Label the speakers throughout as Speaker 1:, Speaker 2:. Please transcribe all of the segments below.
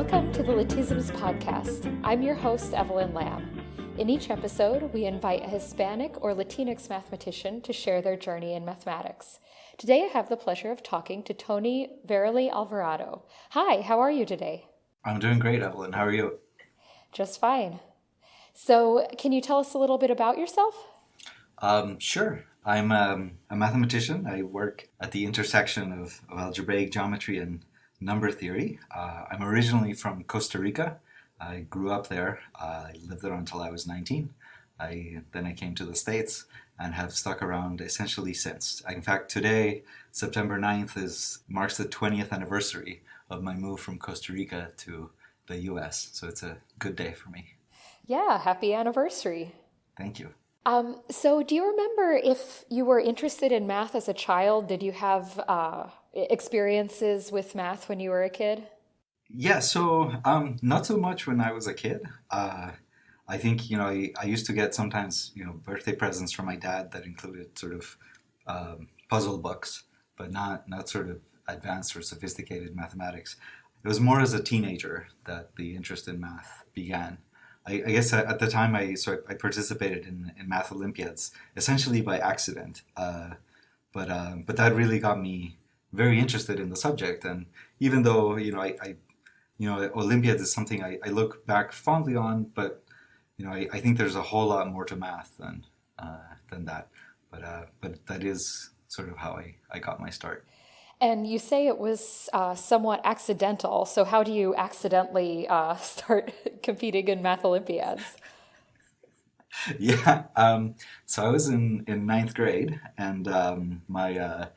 Speaker 1: Welcome to the Lathisms podcast. I'm your host, Evelyn Lamb. In each episode, we invite a Hispanic or Latinx mathematician to share their journey in mathematics. Today, I have the pleasure of talking to Tony Várilly-Alvarado. Hi, how are you today?
Speaker 2: I'm doing great, Evelyn. How are you?
Speaker 1: Just fine. So, can you tell us a little bit about yourself?
Speaker 2: Sure. I'm a mathematician. I work at the intersection of algebraic geometry and number theory. I'm originally from Costa Rica. I grew up there. I lived there until I was 19. Then I came to the States and have stuck around essentially since. In fact, today, September 9th, marks the 20th anniversary of my move from Costa Rica to the US. So it's a good day for me.
Speaker 1: Yeah, happy anniversary.
Speaker 2: Thank you.
Speaker 1: So do you remember if you were interested in math as a child? Did you have experiences with math when you were a kid?
Speaker 2: Yeah, so not so much when I was a kid. I think, I used to get sometimes, birthday presents from my dad that included sort of puzzle books, but not sort of advanced or sophisticated mathematics. It was more as a teenager that the interest in math began. I guess at the time I participated in math Olympiads essentially by accident, but that really got me very interested in the subject. And even though Olympiads is something I look back fondly on, but I think there's a whole lot more to math than that. But that is sort of how I got my start.
Speaker 1: And you say it was somewhat accidental. So how do you accidentally start competing in math Olympiads?
Speaker 2: Yeah. So I was in ninth grade, and my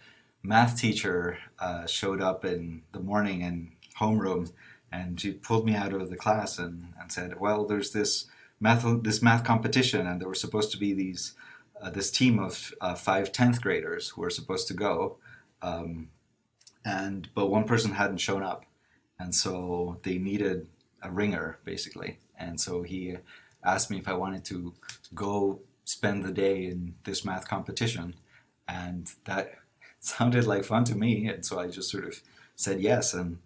Speaker 2: math teacher showed up in the morning in homeroom, and she pulled me out of the class and said, "Well, there's this math competition, and there were supposed to be this team of 5 10th graders who were supposed to go." But one person hadn't shown up, and so they needed a ringer, basically. And so he asked me if I wanted to go spend the day in this math competition, and that sounded like fun to me. And so I just sort of said yes, and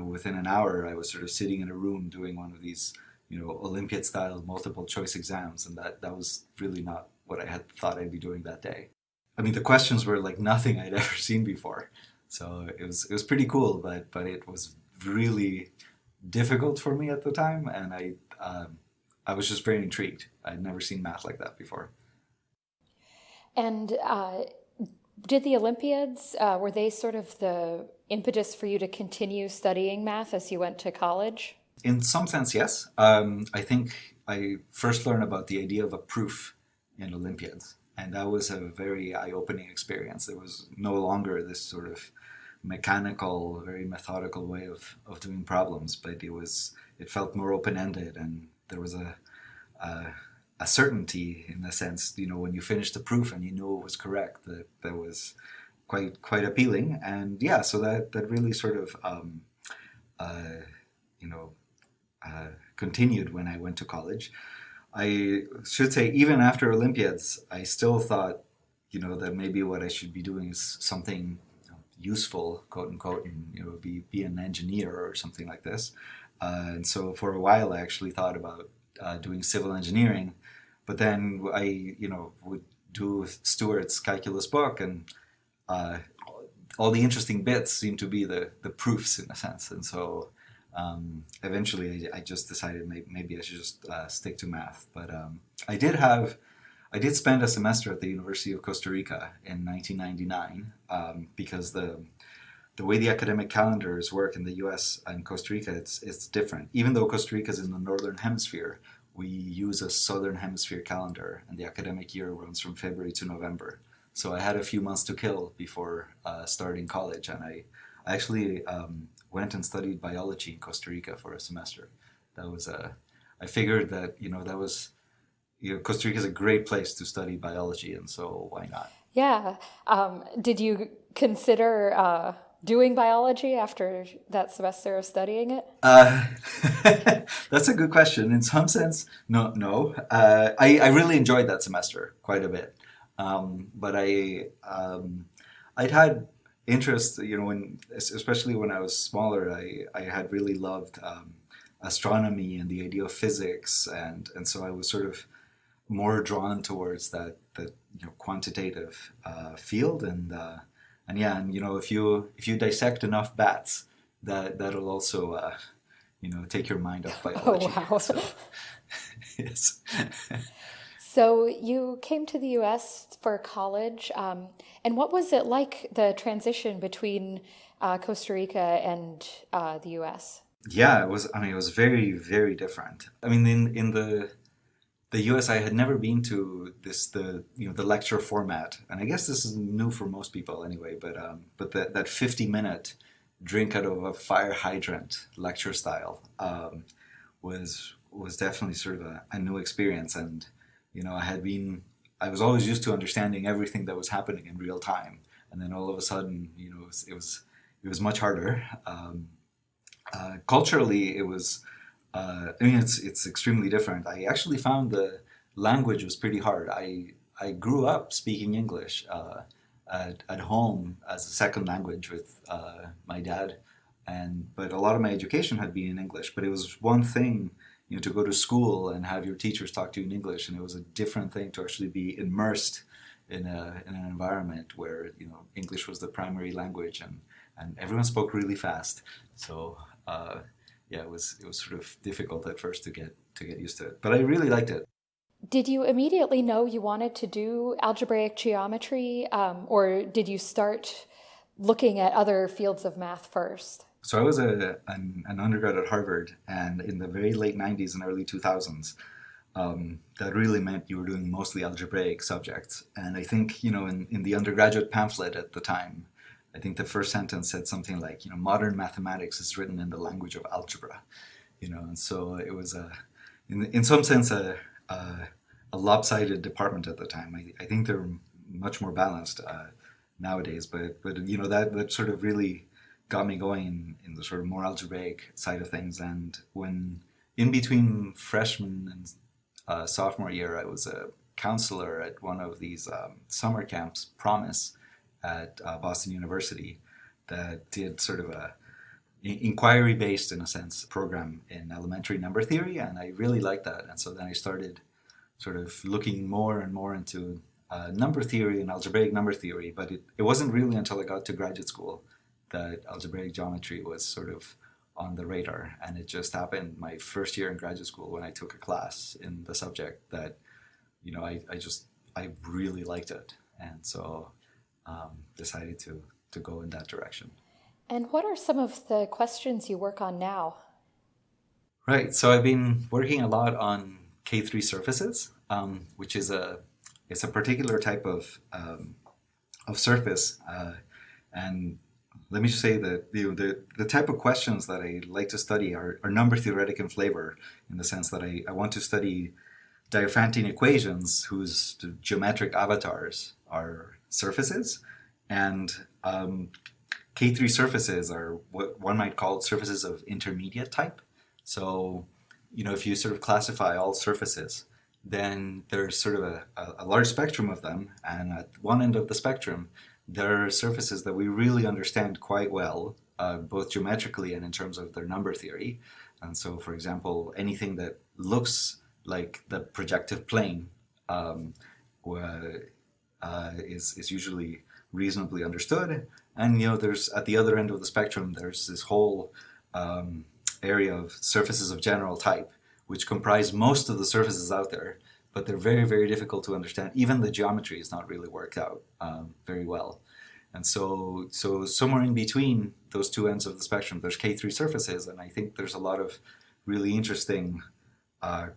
Speaker 2: within an hour I was sort of sitting in a room doing one of these Olympiad style multiple choice exams, and that was really not what I had thought I'd be doing that day. I mean, the questions were like nothing I'd ever seen before. So it was pretty cool, but it was really difficult for me at the time, and I was just very intrigued. I'd never seen math like that before.
Speaker 1: And did the Olympiads, were they sort of the impetus for you to continue studying math as you went to college?
Speaker 2: In some sense, yes. I think I first learned about the idea of a proof in Olympiads. And that was a very eye-opening experience. There was no longer this sort of mechanical, very methodical way of doing problems, but it felt more open-ended, and there was a certainty in the sense, when you finished the proof and you knew it was correct, that was quite appealing. And yeah, so that really sort of continued when I went to college. I should say, even after Olympiads, I still thought, that maybe what I should be doing is something useful, quote unquote, and be an engineer or something like this. And so for a while, I actually thought about doing civil engineering, but then I, would do Stewart's calculus book, and all the interesting bits seemed to be the proofs in a sense, and so. Eventually, I just decided maybe I should just stick to math. But I did spend a semester at the University of Costa Rica in 1999 because the way the academic calendars work in the U.S. and Costa Rica, it's different. Even though Costa Rica is in the northern hemisphere, we use a southern hemisphere calendar, and the academic year runs from February to November. So I had a few months to kill before starting college, and I actually went and studied biology in Costa Rica for a semester. I figured that, that was, Costa Rica is a great place to study biology, and so why not?
Speaker 1: Yeah. Did you consider doing biology after that semester of studying it?
Speaker 2: That's a good question. In some sense, no. I really enjoyed that semester quite a bit. But I'd had interest, especially when I was smaller, I had really loved astronomy and the idea of physics, and so I was sort of more drawn towards that quantitative field, and yeah, and if you dissect enough bats, that'll also take your mind off
Speaker 1: Oh,
Speaker 2: biology.
Speaker 1: wow.
Speaker 2: So yes.
Speaker 1: So you came to the US for college, and what was it like, the transition between Costa Rica and the US?
Speaker 2: Yeah, it was. I mean, it was very, very different. I mean, in the US, I had never been to the lecture format, and I guess this is new for most people anyway. But that 50-minute drink out of a fire hydrant lecture style was definitely sort of a new experience, and I was always used to understanding everything that was happening in real time, and then all of a sudden, it was much harder. Culturally, it was. I mean, it's extremely different. I actually found the language was pretty hard. I grew up speaking English at home as a second language with my dad, but a lot of my education had been in English. But it was one thing, to go to school and have your teachers talk to you in English, and it was a different thing to actually be immersed in an environment where English was the primary language, and everyone spoke really fast. So. Yeah, it was sort of difficult at first to get used to it, but I really liked it.
Speaker 1: Did you immediately know you wanted to do algebraic geometry, or did you start looking at other fields of math first?
Speaker 2: So I was an undergrad at Harvard, and in the very late 90s and early 2000s, that really meant you were doing mostly algebraic subjects. And I think, in the undergraduate pamphlet at the time, I think the first sentence said something like, modern mathematics is written in the language of algebra, and so it was in some sense a lopsided department at the time. I think they're much more balanced nowadays, but that sort of really got me going in the sort of more algebraic side of things. And when in between freshman and sophomore year, I was a counselor at one of these summer camps, Promise, at Boston University, that did sort of a inquiry-based, in a sense, program in elementary number theory, and I really liked that. And so then I started sort of looking more and more into number theory and algebraic number theory, but it wasn't really until I got to graduate school that algebraic geometry was sort of on the radar, and it just happened my first year in graduate school when I took a class in the subject that I really liked it, and so decided to go in that direction.
Speaker 1: And what are some of the questions you work on now?
Speaker 2: Right. So I've been working a lot on K3 surfaces, which is it's a particular type of surface, and let me just say that the type of questions that I like to study are number theoretic in flavor, in the sense that I want to study Diophantine equations whose geometric avatars are surfaces, and K3 surfaces are what one might call surfaces of intermediate type. So, if you sort of classify all surfaces, then there's sort of a large spectrum of them, and at one end of the spectrum, there are surfaces that we really understand quite well, both geometrically and in terms of their number theory. And so, for example, anything that looks like the projective plane is usually reasonably understood. And there's at the other end of the spectrum, there's this whole area of surfaces of general type, which comprise most of the surfaces out there, but they're very, very difficult to understand. Even the geometry is not really worked out very well. And so somewhere in between those two ends of the spectrum, there's K3 surfaces, and I think there's a lot of really interesting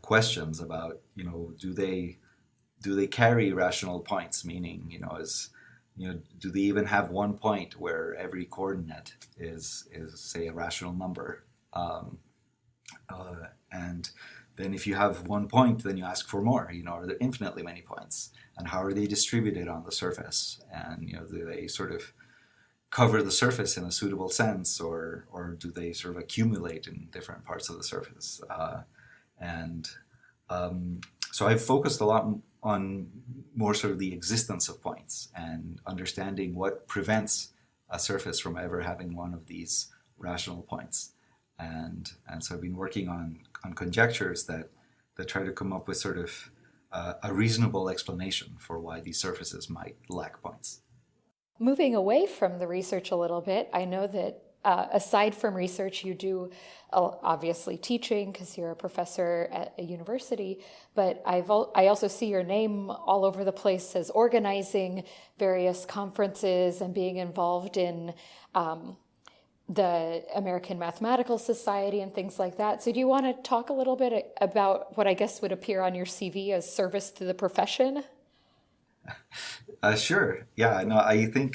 Speaker 2: questions about, do they carry rational points? Meaning, do they even have one point where every coordinate is say a rational number? And then if you have one point, then you ask for more. Are there infinitely many points? And how are they distributed on the surface? And do they sort of cover the surface in a suitable sense, or do they sort of accumulate in different parts of the surface? So I've focused a lot on more sort of the existence of points and understanding what prevents a surface from ever having one of these rational points. And so I've been working on conjectures that try to come up with sort of a reasonable explanation for why these surfaces might lack points.
Speaker 1: Moving away from the research a little bit, I know that aside from research, you do obviously teaching because you're a professor at a university, but I also see your name all over the place as organizing various conferences and being involved in the American Mathematical Society and things like that. So do you want to talk a little bit about what I guess would appear on your CV as service to the profession?
Speaker 2: Sure. Yeah. No, I think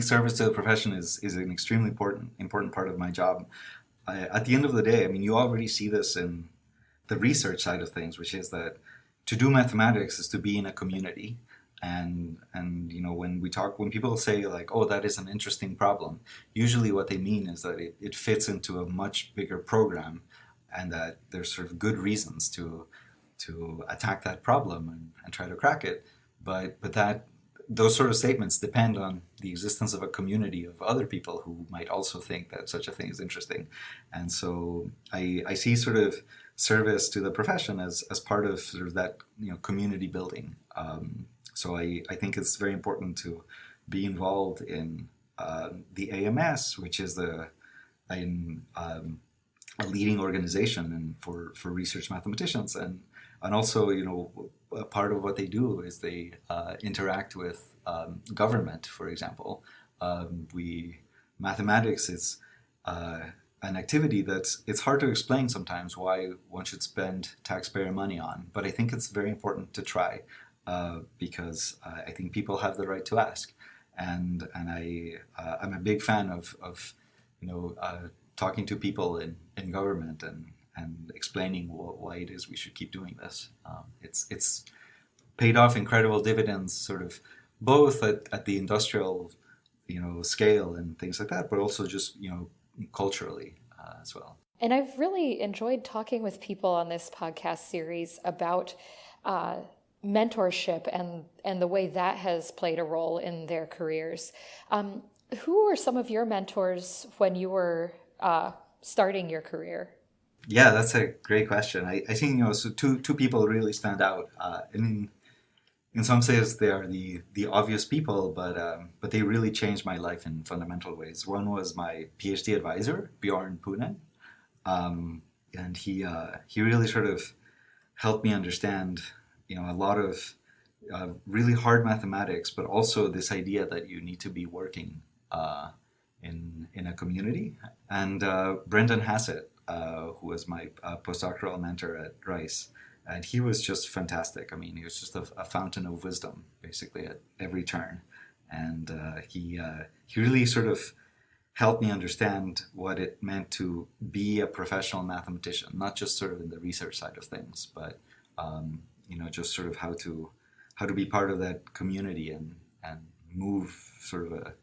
Speaker 2: service to the profession is an extremely important part of my job. At the end of the day, I mean, you already see this in the research side of things, which is that to do mathematics is to be in a community. And when people say like, oh, that is an interesting problem, usually what they mean is that it fits into a much bigger program, and that there's sort of good reasons to attack that problem and try to crack it. But those sort of statements depend on the existence of a community of other people who might also think that such a thing is interesting. And so I see sort of service to the profession as part of sort of that community building. So I think it's very important to be involved in the AMS, which is a leading organization for research mathematicians, and also a part of what they do is they interact with government. For example, mathematics is an activity it's hard to explain sometimes why one should spend taxpayer money on, but I think it's very important to try. Because I think people have the right to ask, and I'm a big fan of talking to people in government and explaining why it is we should keep doing this. It's paid off incredible dividends, sort of both at the industrial scale and things like that, but also just culturally as well.
Speaker 1: And I've really enjoyed talking with people on this podcast series about mentorship and the way that has played a role in their careers. Who were some of your mentors when you were starting your career?
Speaker 2: Yeah, that's a great question. I think so two people really stand out. In some sense, they are the obvious people, but they really changed my life in fundamental ways. One was my PhD advisor, Bjorn Poonen, and he really sort of helped me understand a lot of really hard mathematics, but also this idea that you need to be working in a community. And Brendan Hassett, who was my postdoctoral mentor at Rice, and he was just fantastic. I mean, he was just a fountain of wisdom, basically, at every turn. And he really sort of helped me understand what it meant to be a professional mathematician, not just sort of in the research side of things, but just sort of how to be part of that community and move sort of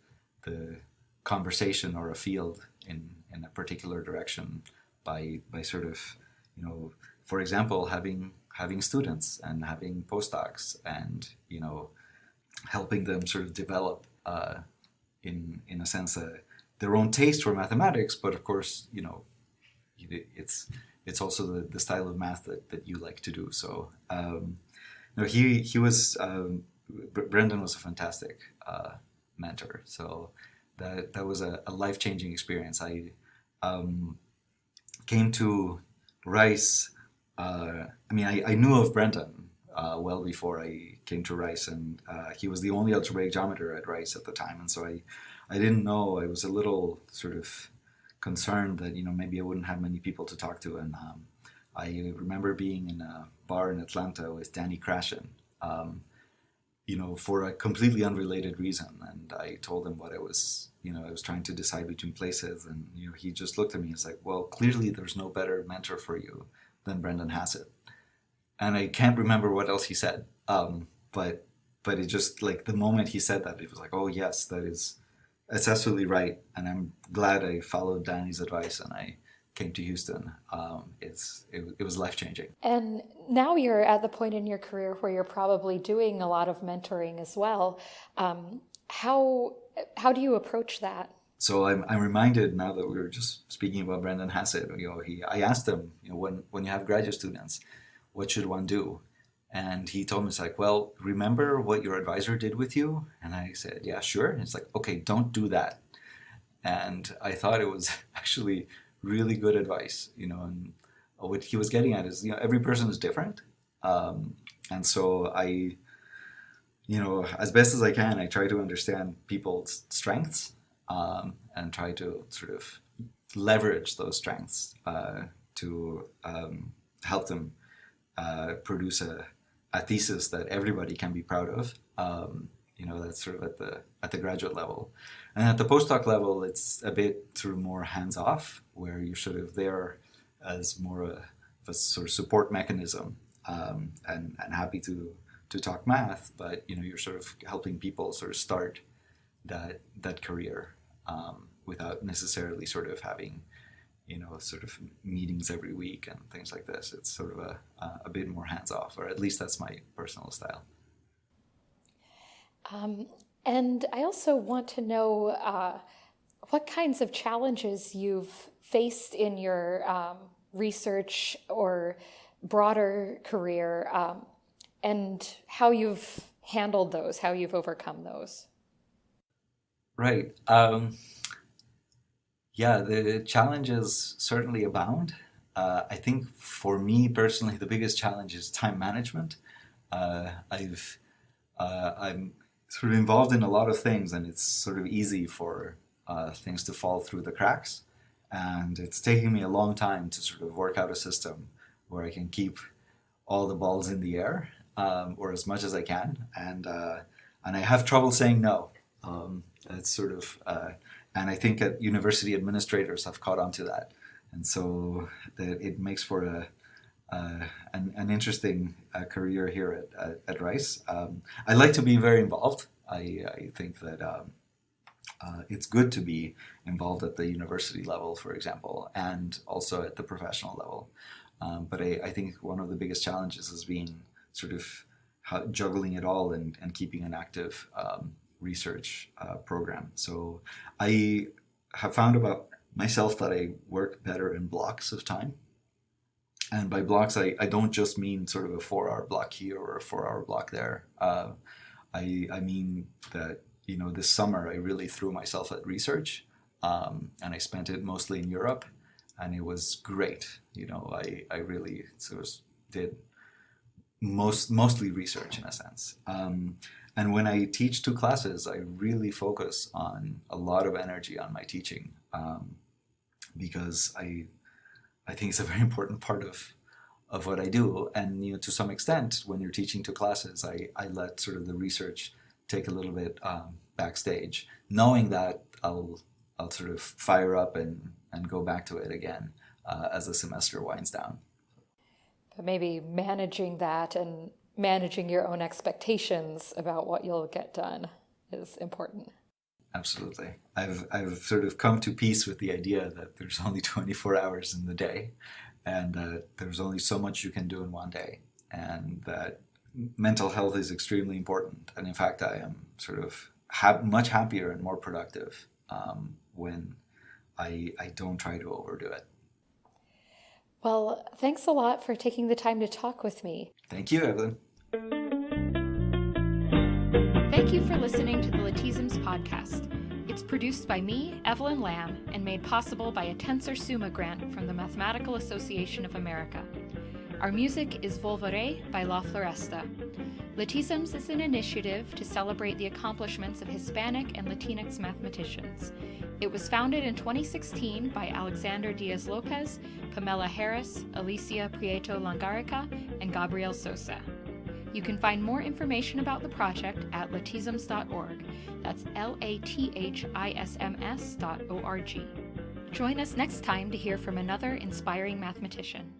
Speaker 2: the conversation or a field in a particular direction by sort of for example having students and having postdocs and helping them sort of develop in a sense their own taste for mathematics, but of course it's also the style of math that you like to do. So he was Brendan was a fantastic mentor. So that was a life-changing experience. I came to Rice. I knew of Brendan well before I came to Rice, and he was the only algebraic geometer at Rice at the time, and so I didn't know. I was a little sort of concerned that maybe I wouldn't have many people to talk to, and I remember being in a bar in Atlanta with Danny Krashen, for a completely unrelated reason, and I told him what I was trying to decide between places, and he just looked at me and was like, well, clearly there's no better mentor for you than Brendan Hassett. And I can't remember what else he said, but it just, like, the moment he said that, it was like, oh yes, that's absolutely right, and I'm glad I followed Danny's advice and I came to Houston. It was life-changing.
Speaker 1: And now you're at the point in your career where you're probably doing a lot of mentoring as well. How how do you approach that?
Speaker 2: So I'm reminded now that we were just speaking about Brendan Hassett. I asked him, when you have graduate students, what should one do? And he told me, it's like, well, remember what your advisor did with you? And I said, yeah, sure. And it's like, okay, don't do that. And I thought it was actually really good advice, and what he was getting at is, every person is different. And so I, as best as I can, I try to understand people's strengths, and try to sort of leverage those strengths to help them produce a thesis that everybody can be proud of. That's sort of at the graduate level. And at the postdoc level, it's a bit sort of more hands-off, where you're sort of there as more of a sort of support mechanism, and happy to talk math, but you're sort of helping people sort of start that career, without necessarily sort of having sort of meetings every week and things like this. It's sort of a bit more hands-off, or at least that's my personal style.
Speaker 1: And I also want to know what kinds of challenges you've faced in your research or broader career, and how you've handled those, how you've overcome those.
Speaker 2: Right. Yeah, the challenges certainly abound. I think for me personally, the biggest challenge is time management. I'm sort of involved in a lot of things, and it's sort of easy for things to fall through the cracks. And it's taking me a long time to sort of work out a system where I can keep all the balls in the air, or as much as I can. And I have trouble saying no. It's sort of, and I think that university administrators have caught on to that. And so that it makes for an interesting career here at Rice. I like to be very involved. I think that it's good to be involved at the university level, for example, and also at the professional level. But I think one of the biggest challenges has been sort of juggling it all and keeping an active research program. So I have found about myself that I work better in blocks of time. And by blocks, I don't just mean sort of a 4-hour block here or a 4-hour block there. I mean that, this summer I really threw myself at research, and I spent it mostly in Europe, and it was great. I really sort of did mostly research in a sense. And when I teach 2 classes, I really focus on a lot of energy on my teaching, because I think it's a very important part of what I do. And to some extent, when you're teaching 2 classes, I let sort of the research take a little bit backstage, knowing that I'll sort of fire up and go back to it again as the semester winds down.
Speaker 1: But maybe managing that and managing your own expectations about what you'll get done is important.
Speaker 2: Absolutely. I've sort of come to peace with the idea that there's only 24 hours in the day, and that there's only so much you can do in one day, and that mental health is extremely important. And in fact, I am sort of much happier and more productive when I don't try to overdo it.
Speaker 1: Well, thanks a lot for taking the time to talk with me.
Speaker 2: Thank you, Evelyn.
Speaker 1: Thank you for listening to the Lathisms podcast. It's produced by me, Evelyn Lamb, and made possible by a Tensor Summa grant from the Mathematical Association of America. Our music is Volvere by La Floresta. Lathisms is an initiative to celebrate the accomplishments of Hispanic and Latinx mathematicians. It was founded in 2016 by Alexander Diaz-Lopez, Pamela Harris, Alicia Prieto Langarica, and Gabriel Sosa. You can find more information about the project at lathisms.org. That's lathisms.org. Join us next time to hear from another inspiring mathematician.